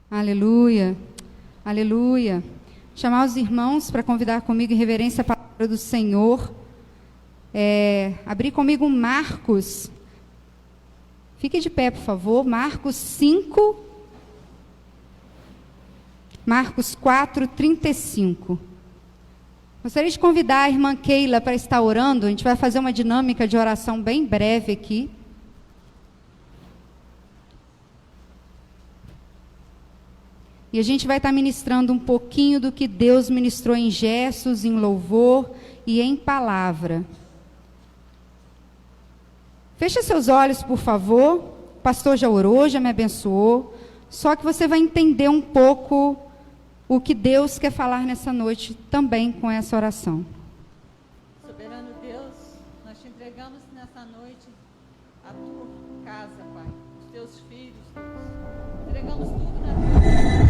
Aleluia, aleluia. Chamar os irmãos para convidar comigo em reverência a palavra do Senhor. Abrir comigo Marcos. Fique de pé, por favor. Marcos 5. Marcos 4, 35. Gostaria de convidar a irmã Keila para estar orando. A gente vai fazer uma dinâmica de oração bem breve aqui. E a gente vai estar ministrando um pouquinho do que Deus ministrou em gestos, em louvor e em palavra. Feche seus olhos, por favor. O pastor já orou, já me abençoou. Só que você vai entender um pouco o que Deus quer falar nessa noite também com essa oração. Soberano Deus, nós te entregamos nessa noite a tua casa, Pai, os teus filhos, Deus. Entregamos tudo na tua mão.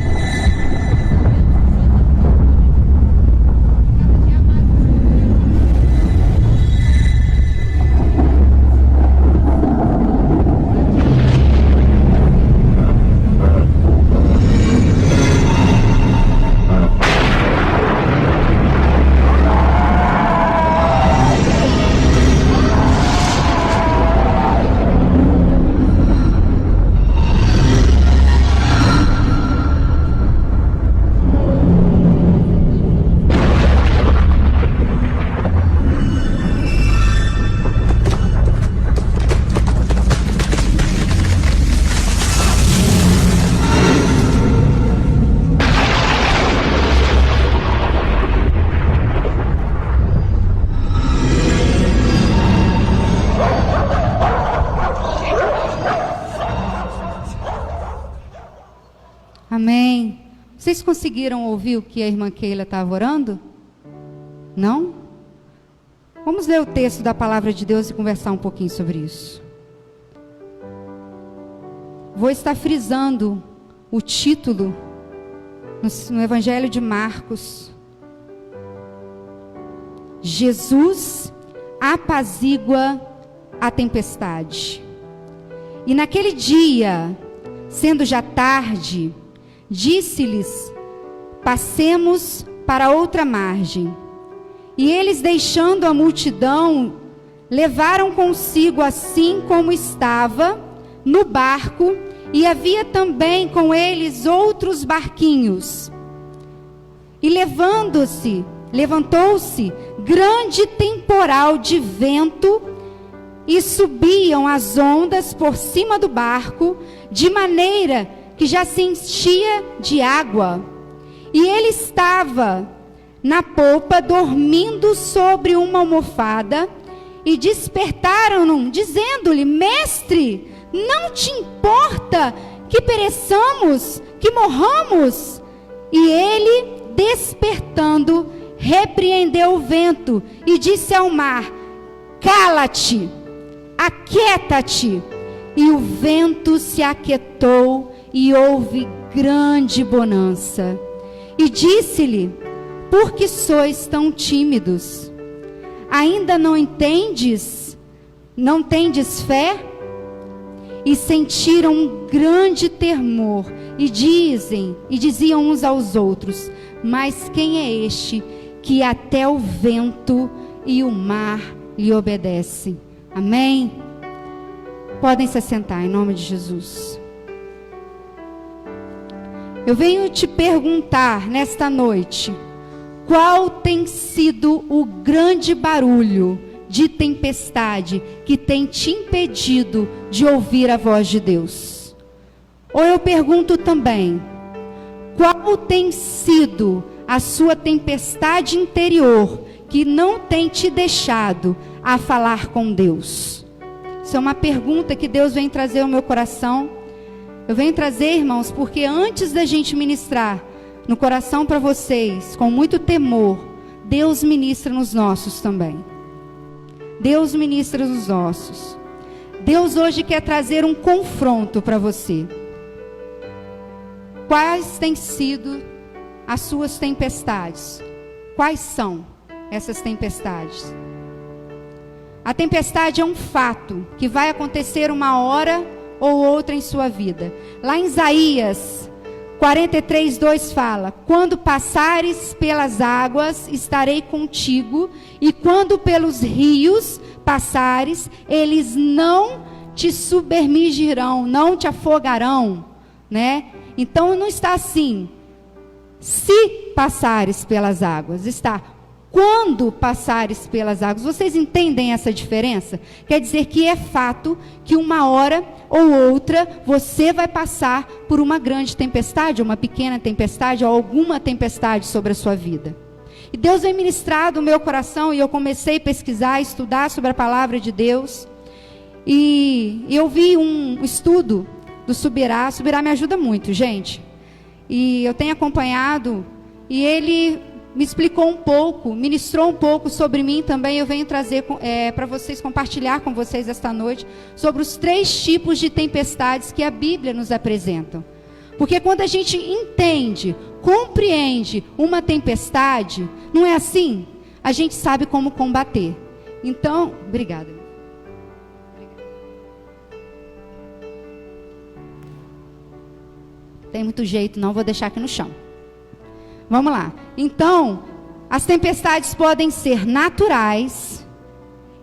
Amém. Vocês conseguiram ouvir o que a irmã Keila estava orando? Não? Vamos ler o texto da palavra de Deus e conversar um pouquinho sobre isso. Vou estar frisando o título no Evangelho de Marcos. Jesus apazigua a tempestade. E naquele dia, sendo já tarde, disse-lhes: passemos para outra margem. E eles, deixando a multidão, levaram consigo, assim como estava, no barco, e havia também com eles outros barquinhos. E levantou-se grande temporal de vento, e subiam as ondas por cima do barco, de maneira que já se enchia de água. E ele estava na popa, dormindo sobre uma almofada, e despertaram-no, dizendo-lhe: Mestre, não te importa que pereçamos, que morramos? E ele, despertando, repreendeu o vento e disse ao mar: Cala-te, aquieta-te. E o vento se aquietou, e houve grande bonança. E disse-lhe: por que sois tão tímidos? Ainda não entendes? Não tendes fé? E sentiram um grande temor, e diziam uns aos outros: mas quem é este que até o vento e o mar lhe obedecem? Amém? Podem se assentar em nome de Jesus. Eu venho te perguntar nesta noite: qual tem sido o grande barulho de tempestade que tem te impedido de ouvir a voz de Deus? Ou eu pergunto também: qual tem sido a sua tempestade interior que não tem te deixado a falar com Deus? Isso é uma pergunta que Deus vem trazer ao meu coração. Eu venho trazer, irmãos, porque antes da gente ministrar no coração para vocês, com muito temor, Deus ministra nos nossos também. Deus ministra nos nossos. Deus hoje quer trazer um confronto para você. Quais têm sido as suas tempestades? Quais são essas tempestades? A tempestade é um fato que vai acontecer uma hora ou outra em sua vida. Lá em Isaías 43:2 fala: quando passares pelas águas, estarei contigo, e quando pelos rios passares, eles não te submergirão, não te afogarão, né? Então não está assim, se passares pelas águas, está quando passares pelas águas. Vocês entendem essa diferença? Quer dizer que é fato que uma hora ou outra você vai passar por uma grande tempestade, uma pequena tempestade, ou alguma tempestade sobre a sua vida. E Deus vem ministrado no meu coração, e eu comecei a pesquisar, estudar sobre a palavra de Deus. E eu vi um estudo do Subirá. Subirá me ajuda muito, gente. E eu tenho acompanhado, e ele me explicou um pouco, ministrou um pouco sobre mim também. Eu venho trazer para vocês, compartilhar com vocês esta noite, sobre os 3 tipos de tempestades que a Bíblia nos apresenta. Porque quando a gente entende, compreende uma tempestade, não é assim? A gente sabe como combater. Então, obrigada. Tem muito jeito, não vou deixar aqui no chão. Vamos lá. Então, as tempestades podem ser naturais,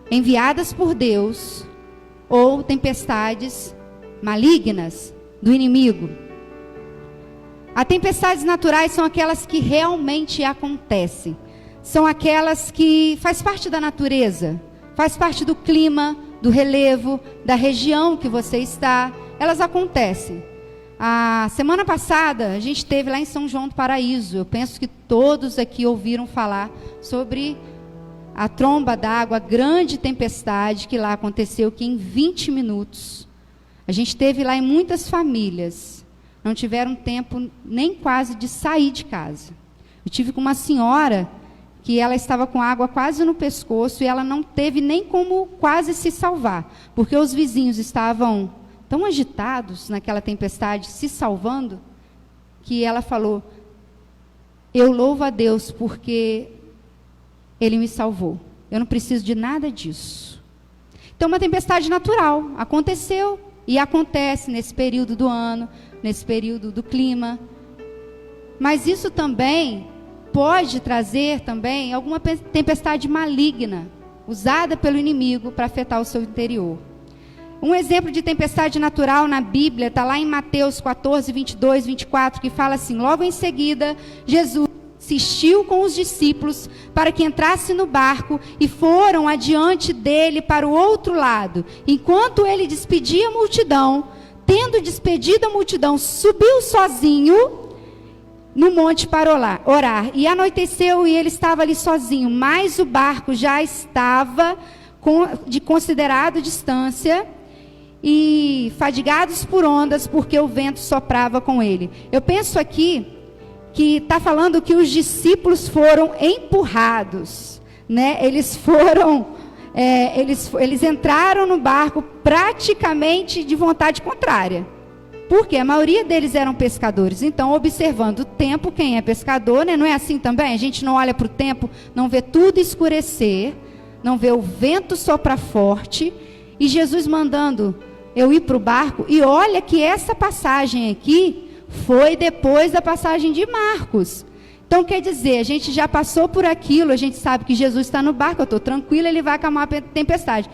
enviadas por Deus, ou tempestades malignas do inimigo. As tempestades naturais são aquelas que realmente acontecem. São aquelas que faz parte da natureza, faz parte do clima, do relevo, da região que você está. Elas acontecem. A semana passada, a gente esteve lá em São João do Paraíso. Eu penso que todos aqui ouviram falar sobre a tromba d'água, a grande tempestade que lá aconteceu, que em 20 minutos. A gente esteve lá, em muitas famílias não tiveram tempo nem quase de sair de casa. Eu tive com uma senhora que ela estava com água quase no pescoço, e ela não teve nem como quase se salvar, porque os vizinhos estavam tão agitados naquela tempestade, se salvando, que ela falou: eu louvo a Deus porque Ele me salvou. Eu não preciso de nada disso. Então, uma tempestade natural aconteceu e acontece nesse período do ano, nesse período do clima. Mas isso também pode trazer também alguma tempestade maligna, usada pelo inimigo para afetar o seu interior. Um exemplo de tempestade natural na Bíblia está lá em Mateus 14, 22, 24, que fala assim: logo em seguida, Jesus insistiu com os discípulos para que entrasse no barco, e foram adiante dele para o outro lado. Enquanto ele despedia a multidão, tendo despedido a multidão, subiu sozinho no monte para orar. E anoiteceu, e ele estava ali sozinho, mas o barco já estava de considerada distância, e fadigados por ondas, porque o vento soprava com ele. Eu penso aqui que está falando que os discípulos foram empurrados, né? Eles foram, eles entraram no barco praticamente de vontade contrária, porque a maioria deles eram pescadores. Então, observando o tempo, quem é pescador, né? Não é assim também? A gente não olha para o tempo, não vê tudo escurecer, não vê o vento soprar forte, e Jesus mandando eu ir para o barco. E olha que essa passagem aqui foi depois da passagem de Marcos. Então, quer dizer, a gente já passou por aquilo, a gente sabe que Jesus está no barco, eu estou tranquila, ele vai acalmar a tempestade.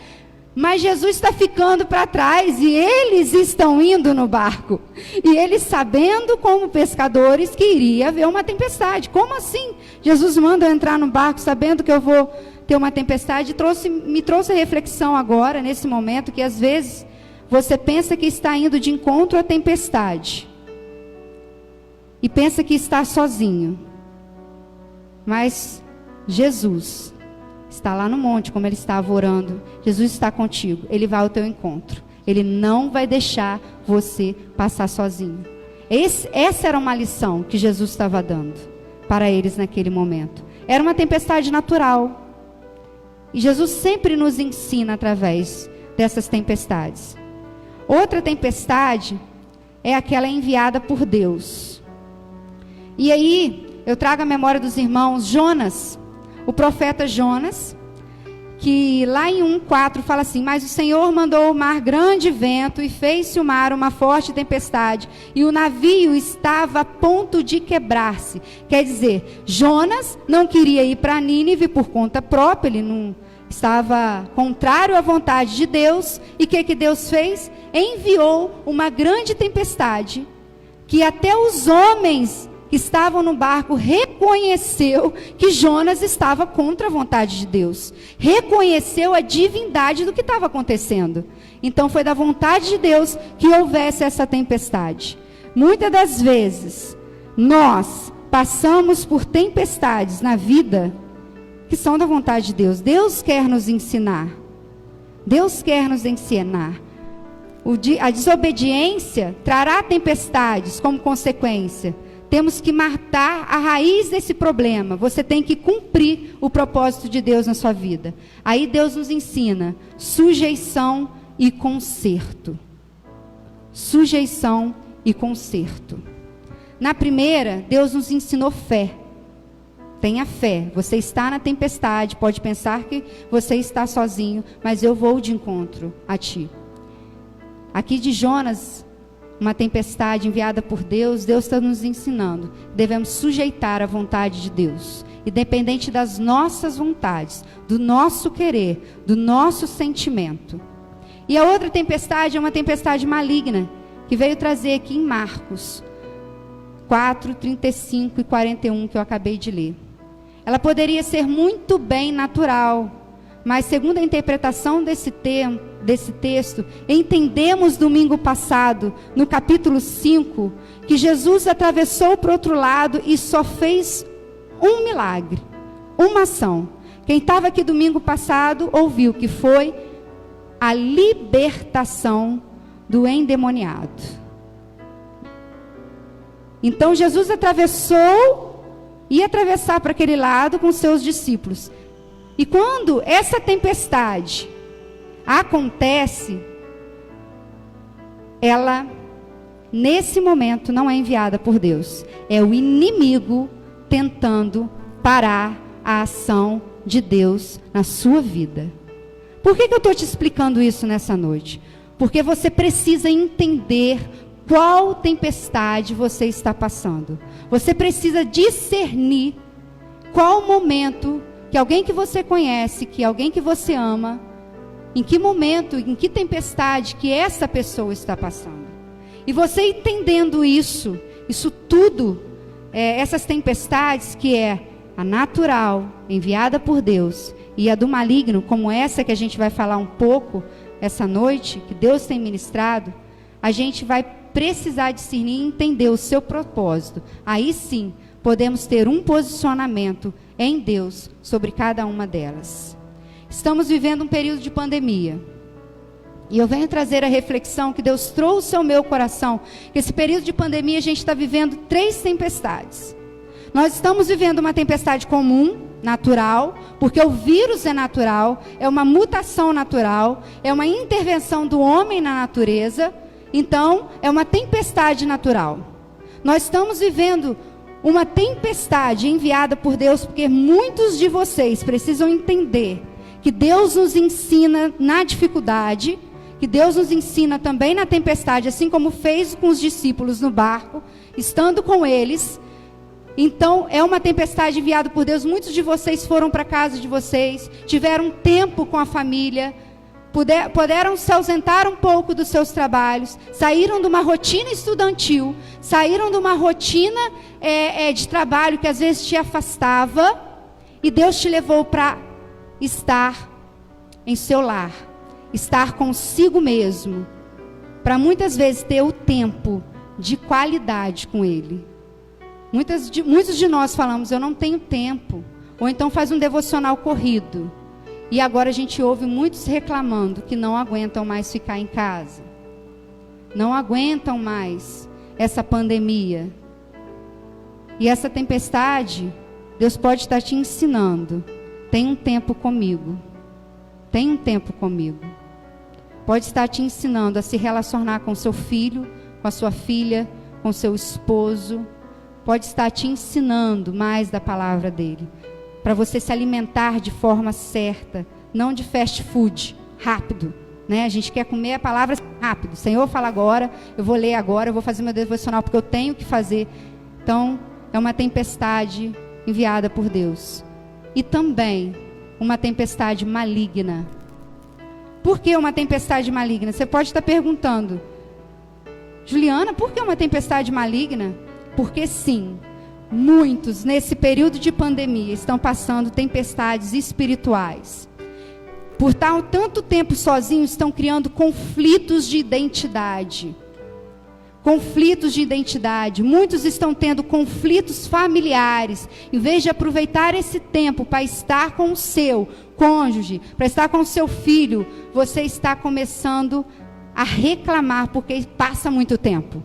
Mas Jesus está ficando para trás, e eles estão indo no barco. E eles sabendo, como pescadores, que iria haver uma tempestade. Como assim? Jesus manda eu entrar no barco sabendo que eu vou ter uma tempestade. Me trouxe a reflexão agora, nesse momento, que às vezes você pensa que está indo de encontro à tempestade, e pensa que está sozinho. Mas Jesus está lá no monte, como ele estava orando. Jesus está contigo, ele vai ao teu encontro. Ele não vai deixar você passar sozinho. Essa era uma lição que Jesus estava dando para eles naquele momento. Era uma tempestade natural. E Jesus sempre nos ensina através dessas tempestades. Outra tempestade é aquela enviada por Deus. E aí, eu trago à memória dos irmãos Jonas, o profeta Jonas, que lá em 1:4 fala assim: mas o Senhor mandou o mar grande vento e fez-se o mar uma forte tempestade, e o navio estava a ponto de quebrar-se. Quer dizer, Jonas não queria ir para Nínive por conta própria, ele não estava contrário à vontade de Deus. E o que Deus fez? Enviou uma grande tempestade, que até os homens que estavam no barco reconheceu que Jonas estava contra a vontade de Deus. Reconheceu a divindade do que estava acontecendo. Então foi da vontade de Deus que houvesse essa tempestade. Muitas das vezes, nós passamos por tempestades na vida que são da vontade de Deus. Deus quer nos ensinar. Deus quer nos ensinar. A desobediência trará tempestades como consequência. Temos que matar a raiz desse problema. Você tem que cumprir o propósito de Deus na sua vida. Aí Deus nos ensina sujeição e conserto. Sujeição e conserto. Na primeira, Deus nos ensinou fé. Tenha fé. Você está na tempestade, pode pensar que você está sozinho, mas eu vou de encontro a ti. Aqui de Jonas, uma tempestade enviada por Deus, Deus está nos ensinando. Devemos sujeitar a vontade de Deus, independente das nossas vontades, do nosso querer, do nosso sentimento. E a outra tempestade é uma tempestade maligna, que veio trazer aqui em Marcos 4, 35 e 41, que eu acabei de ler. Ela poderia ser muito bem natural, mas segundo a interpretação desse texto, entendemos domingo passado, no capítulo 5, que Jesus atravessou para o outro lado e só fez um milagre, uma ação. Quem estava aqui domingo passado ouviu que foi a libertação do endemoniado. Então Jesus ia atravessar para aquele lado com seus discípulos. E quando essa tempestade acontece, ela, nesse momento, não é enviada por Deus. É o inimigo tentando parar a ação de Deus na sua vida. Por que eu estou te explicando isso nessa noite? Porque você precisa entender qual tempestade você está passando. Você precisa discernir qual momento que alguém que você conhece, que alguém que você ama, em que momento, em que tempestade que essa pessoa está passando. E você entendendo isso tudo, essas tempestades que é a natural, enviada por Deus, e a do maligno, como essa que a gente vai falar um pouco essa noite, que Deus tem ministrado, a gente vai precisar discernir e entender o seu propósito. Aí sim, podemos ter um posicionamento em Deus sobre cada uma delas. Estamos vivendo um período de pandemia. E eu venho trazer a reflexão que Deus trouxe ao meu coração, que esse período de pandemia a gente está vivendo 3 tempestades. Nós estamos vivendo uma tempestade comum, natural, porque o vírus é natural, é uma mutação natural, é uma intervenção do homem na natureza, então é uma tempestade natural. Nós estamos vivendo uma tempestade enviada por Deus, porque muitos de vocês precisam entender que Deus nos ensina na dificuldade, que Deus nos ensina também na tempestade, assim como fez com os discípulos no barco, estando com eles. Então, é uma tempestade enviada por Deus. Muitos de vocês foram para a casa de vocês, tiveram tempo com a família, puderam se ausentar um pouco dos seus trabalhos, saíram de uma rotina estudantil, saíram de uma rotina de trabalho que às vezes te afastava, e Deus te levou para estar em seu lar, estar consigo mesmo, para muitas vezes ter o tempo de qualidade com Ele. Muitos de nós falamos, eu não tenho tempo, ou então faz um devocional corrido. E agora a gente ouve muitos reclamando que não aguentam mais ficar em casa. Não aguentam mais essa pandemia. E essa tempestade, Deus pode estar te ensinando. Tem um tempo comigo. Tem um tempo comigo. Pode estar te ensinando a se relacionar com seu filho, com a sua filha, com seu esposo. Pode estar te ensinando mais da palavra dele, para você se alimentar de forma certa não de fast food, rápido. Né? A gente quer comer a palavra rápido. Senhor, fala agora, eu vou ler agora, eu vou fazer meu devocional porque eu tenho que fazer. Então, é uma tempestade enviada por Deus. E também uma tempestade maligna. Por que uma tempestade maligna? Você pode estar perguntando, Juliana, por que uma tempestade maligna? Porque sim, muitos nesse período de pandemia estão passando tempestades espirituais. Por estar tanto tempo sozinhos, estão criando conflitos de identidade. Conflitos de identidade. Muitos estão tendo conflitos familiares. Em vez de aproveitar esse tempo para estar com o seu cônjuge, para estar com o seu filho, você está começando a reclamar porque passa muito tempo.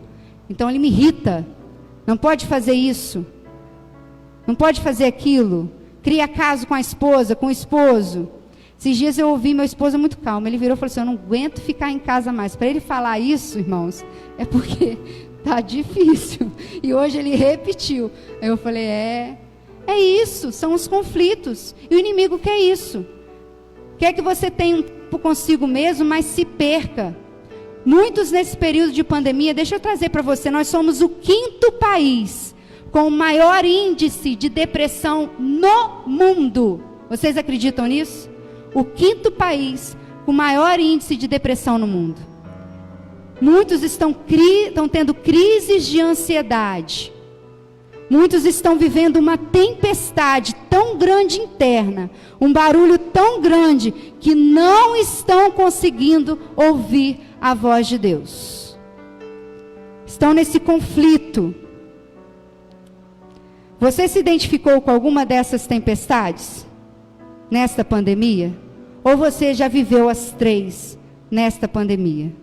Então ele me irrita. Não pode fazer isso. Não pode fazer aquilo. Cria caso com a esposa, com o esposo. Esses dias eu ouvi meu esposo muito calmo. Ele virou e falou assim, eu não aguento ficar em casa mais. Para ele falar isso, irmãos, é porque tá difícil. E hoje ele repetiu. Aí eu falei, é isso, são os conflitos. E o inimigo quer isso. Quer que você tenha um tempo consigo mesmo, mas se perca. Muitos nesse período de pandemia, deixa eu trazer para você, nós somos o 5º país com o maior índice de depressão no mundo. Vocês acreditam nisso? O 5º país com maior índice de depressão no mundo. Muitos estão tendo crises de ansiedade. Muitos estão vivendo uma tempestade tão grande interna, um barulho tão grande, que não estão conseguindo ouvir a voz de Deus. Estão nesse conflito. Você se identificou com alguma dessas tempestades nesta pandemia? Ou você já viveu as 3 nesta pandemia?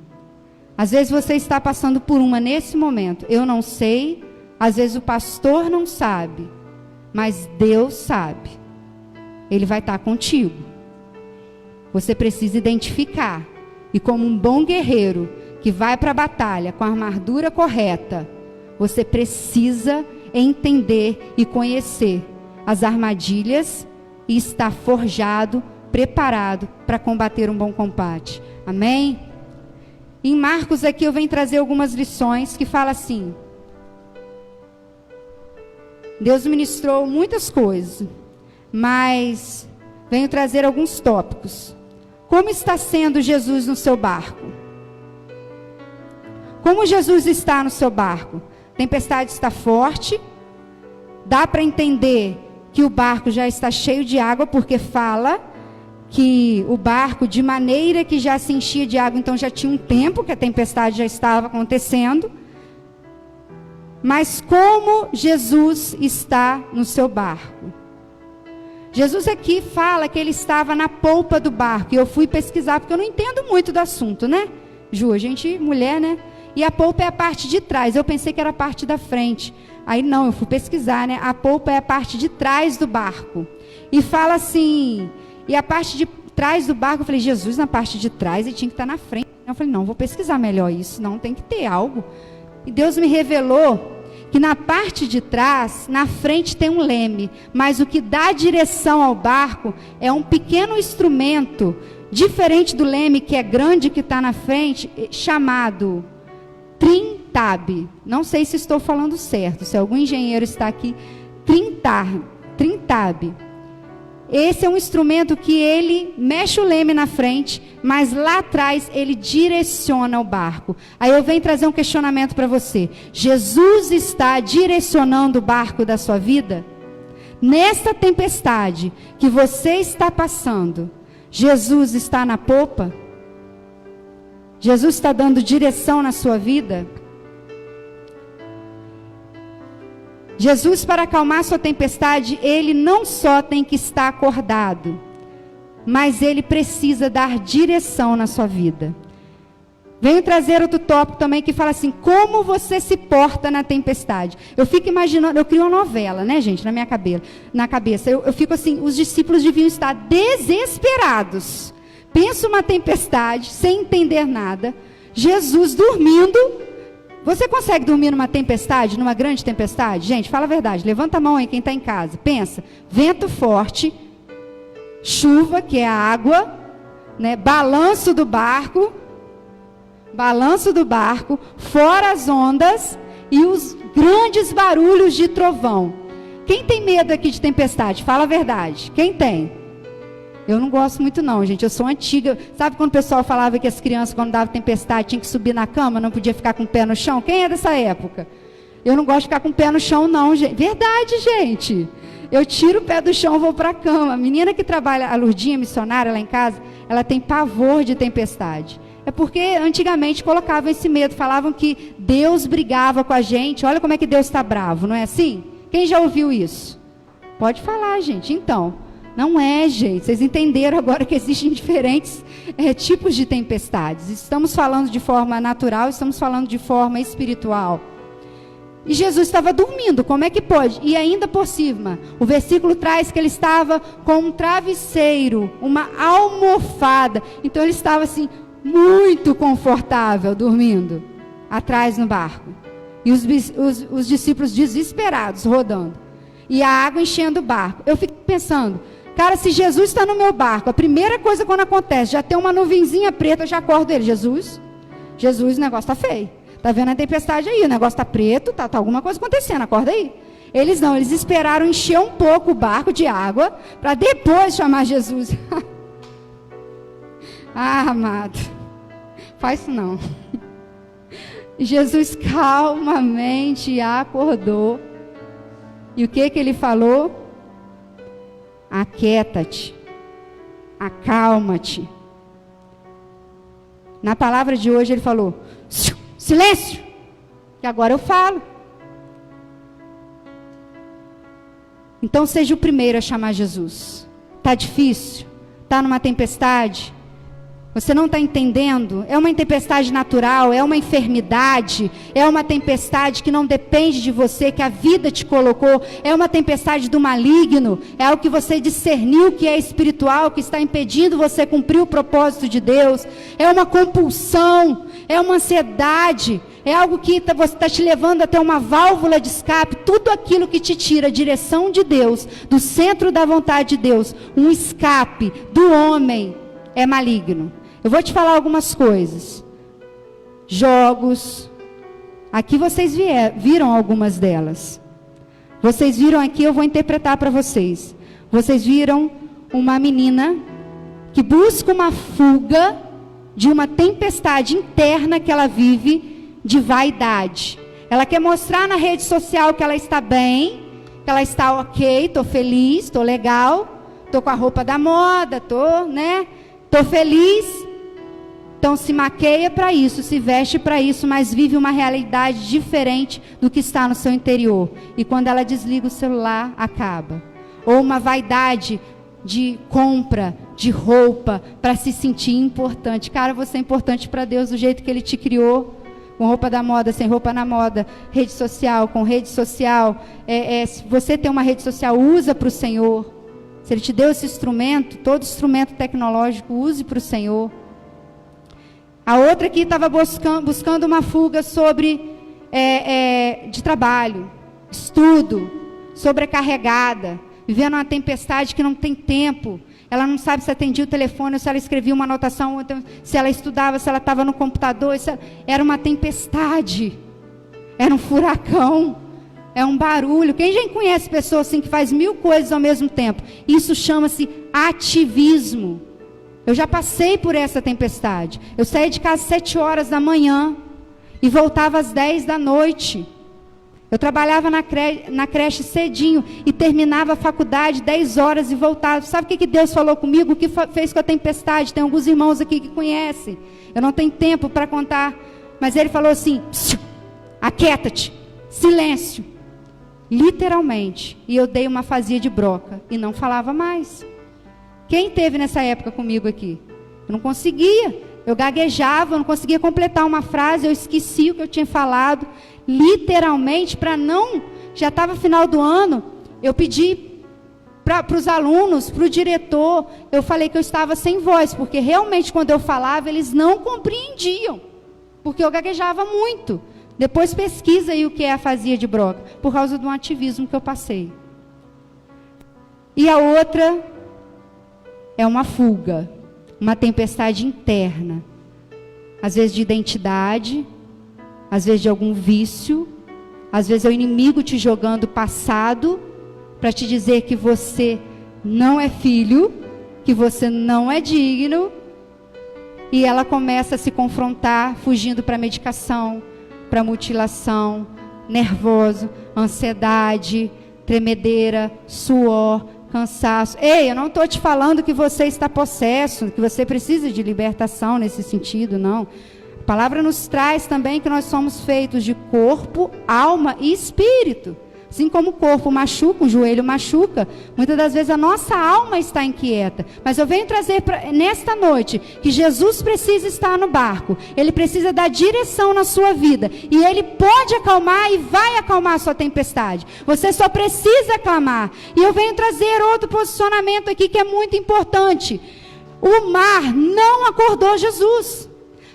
Às vezes você está passando por uma nesse momento. Eu não sei, às vezes o pastor não sabe, mas Deus sabe. Ele vai estar contigo. Você precisa identificar. E como um bom guerreiro que vai para a batalha com a armadura correta, você precisa entender e conhecer as armadilhas e estar forjado, preparado para combater um bom combate. Amém? Em Marcos aqui eu venho trazer algumas lições que fala assim. Deus ministrou muitas coisas, mas venho trazer alguns tópicos. Como está sendo Jesus no seu barco? Como Jesus está no seu barco? A tempestade está forte. Dá para entender que o barco já está cheio de água, porque fala que o barco, de maneira que já se enchia de água, então já tinha um tempo que a tempestade já estava acontecendo. Mas como Jesus está no seu barco? Jesus aqui fala que ele estava na polpa do barco. E eu fui pesquisar, porque eu não entendo muito do assunto, né? Ju, a gente, mulher, né? E a polpa é a parte de trás. Eu pensei que era a parte da frente. Aí não, eu fui pesquisar, né? A polpa é a parte de trás do barco. E fala assim... E a parte de trás do barco, eu falei, Jesus, na parte de trás, ele tinha que estar na frente. Eu falei, não, vou pesquisar melhor isso, não, tem que ter algo. E Deus me revelou que na parte de trás, na frente tem um leme, mas o que dá direção ao barco é um pequeno instrumento, diferente do leme, que é grande, que está na frente, chamado trim-tab. Não sei se estou falando certo, se algum engenheiro está aqui, trim-tab. Esse é um instrumento que ele mexe o leme na frente, mas lá atrás ele direciona o barco. Aí eu venho trazer um questionamento para você. Jesus está direcionando o barco da sua vida? Nesta tempestade que você está passando, Jesus está na popa? Jesus está dando direção na sua vida? Jesus, para acalmar sua tempestade, ele não só tem que estar acordado, mas ele precisa dar direção na sua vida. Venho trazer outro tópico também que fala assim, como você se porta na tempestade. Eu fico imaginando, eu crio uma novela, né, gente, na minha cabeça. Eu fico assim, os discípulos deviam estar desesperados. Pensa uma tempestade, sem entender nada, Jesus dormindo. Você consegue dormir numa tempestade, numa grande tempestade? Gente, fala a verdade, levanta a mão aí quem está em casa. Pensa, vento forte, chuva, que é a água, né? Balanço do barco, fora as ondas e os grandes barulhos de trovão. Quem tem medo aqui de tempestade? Fala a verdade. Quem tem? Eu não gosto muito não, gente. Eu sou antiga. Sabe quando o pessoal falava que as crianças, quando dava tempestade, tinham que subir na cama, não podia ficar com o pé no chão? Quem é dessa época? Eu não gosto de ficar com o pé no chão não, gente. Verdade, gente. Eu tiro o pé do chão e vou para a cama. A menina que trabalha, a Lurdinha, missionária lá em casa, ela tem pavor de tempestade. É porque antigamente colocavam esse medo, falavam que Deus brigava com a gente. Olha como é que Deus está bravo, não é assim? Quem já ouviu isso? Pode falar, gente. Então, não é, gente. Vocês entenderam agora que existem diferentes tipos de tempestades. Estamos falando de forma natural, estamos falando de forma espiritual. E Jesus estava dormindo, como é que pode? E ainda por cima, o versículo traz que ele estava com um travesseiro, uma almofada. Então ele estava assim, muito confortável, dormindo, atrás no barco. E os discípulos desesperados, rodando. E a água enchendo o barco. Eu fico pensando, cara, se Jesus está no meu barco, a primeira coisa quando acontece, já tem uma nuvenzinha preta, eu já acordo ele. Jesus, o negócio está feio. Está vendo a tempestade aí, o negócio está preto, tá alguma coisa acontecendo, acorda aí. Eles não, eles esperaram encher um pouco o barco de água, para depois chamar Jesus. Ah, amado, faz isso não. Jesus calmamente acordou. E o que ele falou? Aquieta-te, acalma-te. Na palavra de hoje ele falou, silêncio, que agora eu falo. Então seja o primeiro a chamar Jesus. Está difícil? Está numa tempestade? Você não está entendendo? É uma tempestade natural, é uma enfermidade, é uma tempestade que não depende de você, que a vida te colocou, é uma tempestade do maligno, é algo que você discerniu que é espiritual, que está impedindo você cumprir o propósito de Deus, é uma compulsão, é uma ansiedade, é algo que está te levando até uma válvula de escape, tudo aquilo que te tira a direção de Deus, do centro da vontade de Deus, um escape do homem, é maligno. Eu vou te falar algumas coisas. Jogos. Aqui vocês viram algumas delas. Vocês viram aqui, eu vou interpretar para vocês. Vocês viram uma menina que busca uma fuga de uma tempestade interna que ela vive de vaidade. Ela quer mostrar na rede social que ela está bem, que ela está ok, estou feliz, estou legal, estou com a roupa da moda, estou feliz. Então se maqueia para isso, se veste para isso, mas vive uma realidade diferente do que está no seu interior. E quando ela desliga o celular, acaba. Ou uma vaidade de compra, de roupa, para se sentir importante. Cara, você é importante para Deus do jeito que Ele te criou. Com roupa da moda, sem roupa na moda, rede social, com rede social. Se você tem uma rede social, usa para o Senhor. Se Ele te deu esse instrumento, todo instrumento tecnológico, use para o Senhor. A outra aqui estava buscando uma fuga de trabalho, estudo, sobrecarregada, vivendo uma tempestade que não tem tempo. Ela não sabe se atendia o telefone, ou se ela escrevia uma anotação, ou se ela estudava, se ela estava no computador. Era uma tempestade, era um furacão, é um barulho. Quem já conhece pessoas assim que faz 1000 coisas ao mesmo tempo? Isso chama-se ativismo. Eu já passei por essa tempestade. Eu saía de casa às 7 horas da manhã e voltava às 10 da noite. Eu trabalhava na creche cedinho e terminava a faculdade 10 horas e voltava. Sabe o que Deus falou comigo? O que fez com a tempestade? Tem alguns irmãos aqui que conhecem. Eu não tenho tempo para contar. Mas Ele falou assim, aquieta-te, silêncio. Literalmente. E eu dei uma afasia de broca e não falava mais. Quem teve nessa época comigo aqui? Eu não conseguia. Eu gaguejava, eu não conseguia completar uma frase, eu esqueci o que eu tinha falado. Literalmente, para não... Já estava final do ano, eu pedi para os alunos, para o diretor, eu falei que eu estava sem voz, porque realmente quando eu falava, eles não compreendiam, porque eu gaguejava muito. Depois pesquisa aí o que é afasia de broca, por causa de um ativismo que eu passei. E a outra... é uma fuga, uma tempestade interna. Às vezes de identidade, às vezes de algum vício, às vezes é o inimigo te jogando passado para te dizer que você não é filho, que você não é digno, e ela começa a se confrontar, fugindo para medicação, para mutilação, nervoso, ansiedade, tremedeira, suor, cansaço. Ei, eu não estou te falando que você está possesso, que você precisa de libertação nesse sentido, não. A palavra nos traz também que nós somos feitos de corpo, alma e espírito. Assim como o corpo machuca, o joelho machuca, muitas das vezes a nossa alma está inquieta. Mas eu venho trazer nesta noite que Jesus precisa estar no barco. Ele precisa dar direção na sua vida. E Ele pode acalmar e vai acalmar a sua tempestade. Você só precisa clamar. E eu venho trazer outro posicionamento aqui que é muito importante. O mar não acordou Jesus.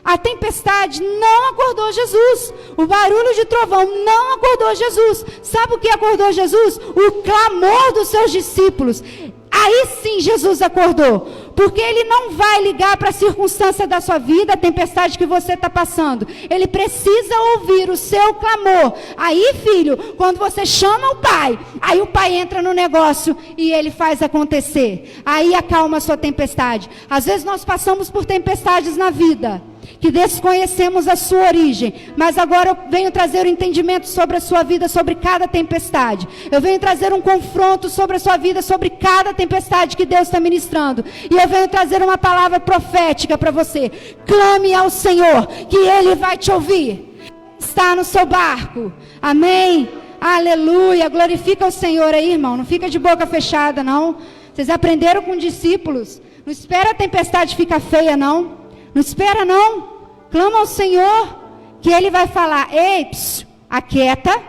A tempestade não acordou Jesus. O barulho de trovão não acordou Jesus. Sabe o que acordou Jesus? O clamor dos seus discípulos. Aí sim Jesus acordou. Porque Ele não vai ligar para a circunstância da sua vida, a tempestade que você está passando. Ele precisa ouvir o seu clamor. Aí, filho, quando você chama o Pai, aí o Pai entra no negócio e Ele faz acontecer. Aí acalma a sua tempestade. Às vezes nós passamos por tempestades na vida, que desconhecemos a sua origem, mas agora eu venho trazer um entendimento sobre a sua vida, sobre cada tempestade. Eu venho trazer um confronto sobre a sua vida, sobre cada tempestade que Deus está ministrando. E eu venho trazer uma palavra profética para você. Clame ao Senhor, que Ele vai te ouvir. Está no seu barco, amém? Aleluia, glorifica o Senhor aí, irmão. Não fica de boca fechada, não. Vocês aprenderam com discípulos. Não espera a tempestade ficar feia, não. Não espera não, clama ao Senhor, que Ele vai falar, ei, psiu, aquieta,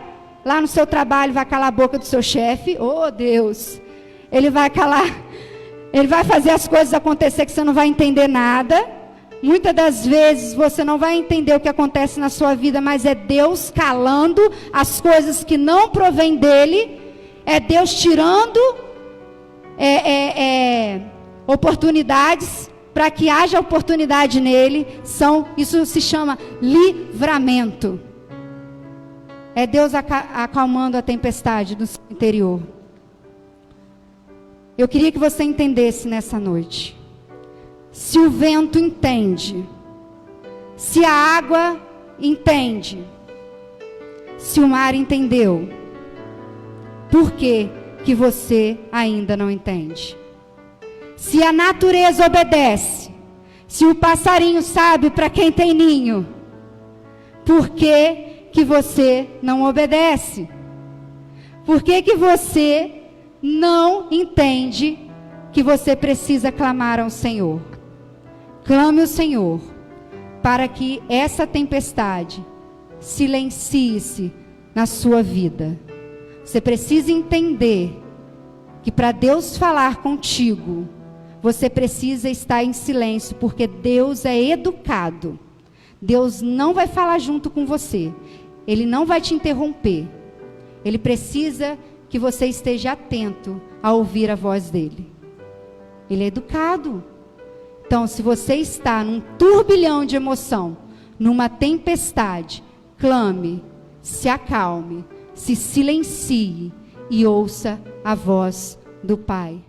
lá no seu trabalho vai calar a boca do seu chefe, oh Deus, Ele vai calar, Ele vai fazer as coisas acontecer que você não vai entender nada, muitas das vezes você não vai entender o que acontece na sua vida, mas é Deus calando as coisas que não provém dEle, é Deus tirando oportunidades, para que haja oportunidade nele, isso se chama livramento. É Deus acalmando a tempestade do seu interior. Eu queria que você entendesse nessa noite. Se o vento entende, se a água entende, se o mar entendeu, por que que você ainda não entende? Se a natureza obedece, se o passarinho sabe para quem tem ninho, por que que você não obedece? Por que que você não entende que você precisa clamar ao Senhor? Clame ao Senhor, para que essa tempestade silencie-se na sua vida. Você precisa entender que para Deus falar contigo, você precisa estar em silêncio, porque Deus é educado. Deus não vai falar junto com você. Ele não vai te interromper. Ele precisa que você esteja atento a ouvir a voz dele. Ele é educado. Então, se você está num turbilhão de emoção, numa tempestade, clame, se acalme, se silencie e ouça a voz do Pai.